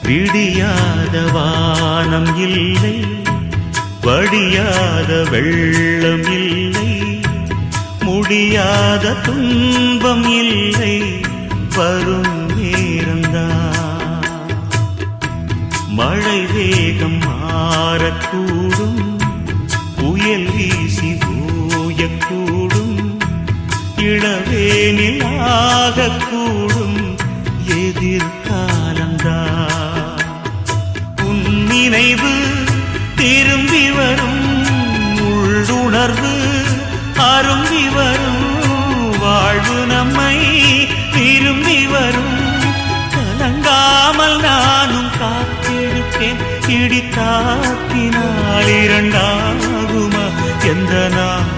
விடியாத வானம் இல்லை, வடியாத வெள்ளம் இல்லை, முடியாத துன்பம் இல்லை, வரும் நேரந்தான். மழை வேகம் மாறக்கூடும், புயல் வீசி ஓயக்கூடும், இளவேனில் ஆகக்கூடும், எதிர்காலந்தான். உன் நினைவு திரும்பி வரும், உள்ளுணர்வு அரும்பி வரும், வாழ்வு நம்மை திரும்பி வரும். கலங்காமல் நானும் காத்திருப்பேன், இடி தாக்கினால் இரண்டாகுமா எந்த நான்